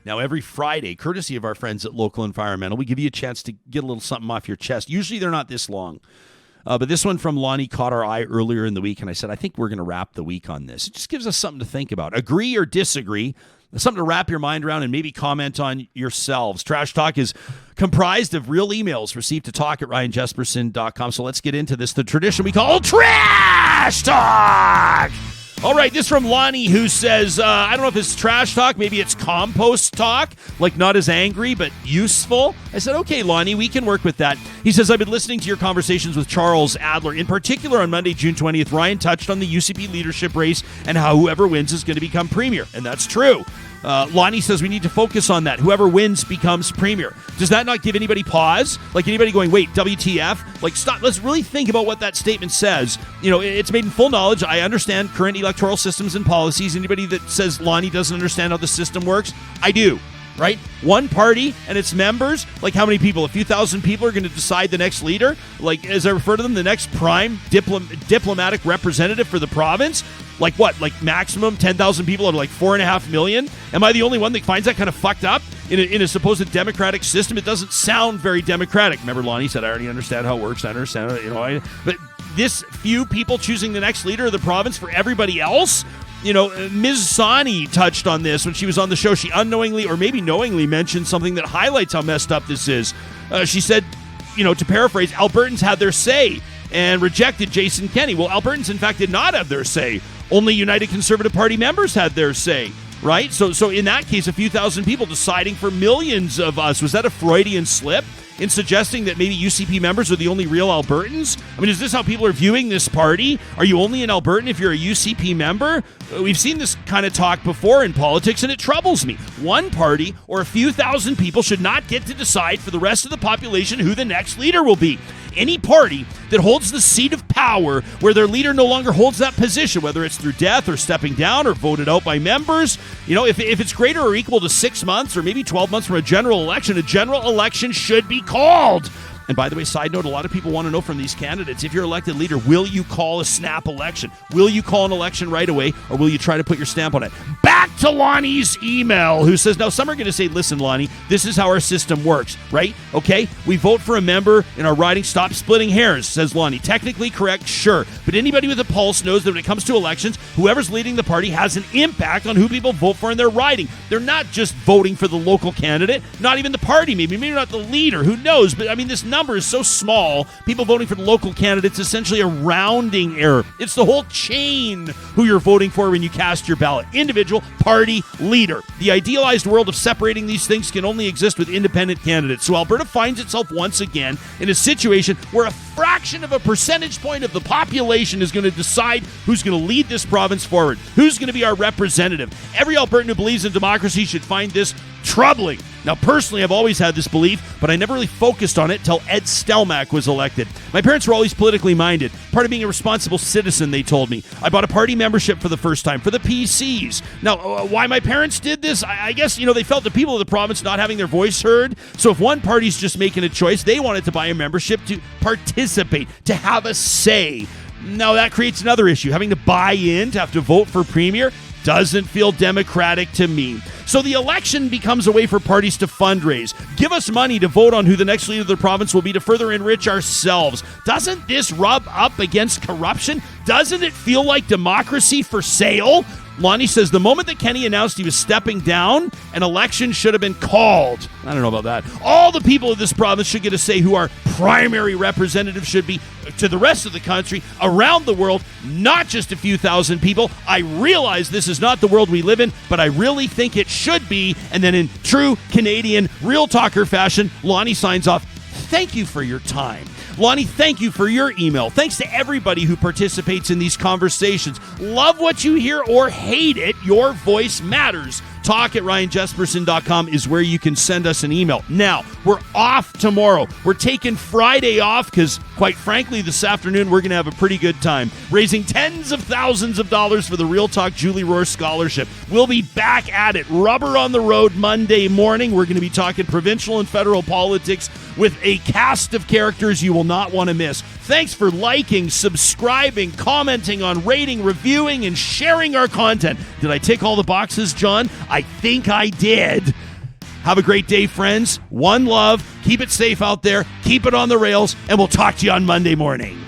Now, every Friday, courtesy of our friends at Local Environmental, we give you a chance to get a little something off your chest. Usually they're not this long. But this one from Lonnie caught our eye earlier in the week, and I said, I think we're going to wrap the week on this. It just gives us something to think about. Agree or disagree, something to wrap your mind around and maybe comment on yourselves. Trash Talk is comprised of real emails received to talk@ryanjesperson.com. So let's get into this, the tradition we call Trash Talk. All right, this from Lonnie, who says, I don't know if it's trash talk, maybe it's compost talk, like not as angry, but useful. I said, okay, Lonnie, we can work with that. He says, I've been listening to your conversations with Charles Adler. In particular, on Monday, June 20th, Ryan touched on the UCP leadership race and how whoever wins is going to become premier. And that's true. Lonnie says we need to focus on that. Whoever wins becomes premier. Does that not give anybody pause? Like anybody going, wait, WTF? Like, stop. Let's really think about what that statement says. You know, it's made in full knowledge. I understand current electoral systems and policies. Anybody that says Lonnie doesn't understand how the system works, I do. Right? One party and its members, like how many people? A few thousand people are going to decide the next leader? Like, as I refer to them, the next prime diplomatic representative for the province? Like what? Like maximum 10,000 people out of like 4.5 million? Am I the only one that finds that kind of fucked up in a supposed democratic system? It doesn't sound very democratic. Remember, Lonnie said, I already understand how it works. I understand it, but this few people choosing the next leader of the province for everybody else? You know, Ms. Sani touched on this when she was on the show. She unknowingly or maybe knowingly mentioned something that highlights how messed up this is. She said, you know, to paraphrase, Albertans had their say and rejected Jason Kenney. Well, Albertans, in fact, did not have their say. Only United Conservative Party members had their say, right? So in that case, a few thousand people deciding for millions of us. Was that a Freudian slip in suggesting that maybe UCP members are the only real Albertans? I mean, is this how people are viewing this party? Are you only an Albertan if you're a UCP member? We've seen this kind of talk before in politics, and it troubles me. One party or a few thousand people should not get to decide for the rest of the population who the next leader will be. Any party that holds the seat of power where their leader no longer holds that position, whether it's through death or stepping down or voted out by members, you know, if it's greater or equal to 6 months or maybe 12 months from a general election should be called. And by the way, side note, a lot of people want to know from these candidates, if you're elected leader, will you call a snap election? Will you call an election right away, or will you try to put your stamp on it? Back to Lonnie's email, who says, now some are going to say, listen, Lonnie, this is how our system works, right? Okay, we vote for a member in our riding. Stop splitting hairs, says Lonnie. Technically correct, sure. But anybody with a pulse knows that when it comes to elections, whoever's leading the party has an impact on who people vote for in their riding. They're not just voting for the local candidate, not even the party, maybe not the leader, who knows? But I mean, this number is so small, people voting for the local candidates essentially a rounding error. It's the whole chain who you're voting for when you cast your ballot. Individual, party, leader. The idealized world of separating these things can only exist with independent candidates. So Alberta finds itself once again in a situation where a fraction of a percentage point of the population is going to decide who's going to lead this province forward, who's going to be our representative. Every Albertan who believes in democracy should find this troubling. Now, personally, I've always had this belief, but I never really focused on it till Ed Stelmach was elected. My parents were always politically minded. Part of being a responsible citizen, they told me. I bought a party membership for the first time, for the PCs. Now, why my parents did this? I guess, you know, they felt the people of the province not having their voice heard. So if one party's just making a choice, they wanted to buy a membership to participate, to have a say. Now, that creates another issue. Having to buy in, to have to vote for premier, doesn't feel democratic to me. So the election becomes a way for parties to fundraise. Give us money to vote on who the next leader of the province will be to further enrich ourselves. Doesn't this rub up against corruption? Doesn't it feel like democracy for sale? Lonnie says the moment that Kenney announced he was stepping down, an election should have been called. I don't know about that. All the people of this province should get a say who our primary representative should be to the rest of the country, around the world, not just a few thousand people. I realize this is not the world we live in, but I really think it should be. And then in true Canadian real talker fashion, Lonnie signs off. Thank you for your time. Lonnie, thank you for your email. Thanks to everybody who participates in these conversations. Love what you hear or hate it, your voice matters. Talk@ryanjesperson.com is where you can send us an email. Now, we're off tomorrow. We're taking Friday off because, quite frankly, this afternoon we're going to have a pretty good time raising tens of thousands of dollars for the Real Talk Julie Rohr Scholarship. We'll be back at it. Rubber on the road Monday morning. We're going to be talking provincial and federal politics with a cast of characters you will not want to miss. Thanks for liking, subscribing, commenting on, rating, reviewing, and sharing our content. Did I tick all the boxes, John? I think I did. Have a great day, friends. One love. Keep it safe out there. Keep it on the rails, and we'll talk to you on Monday morning.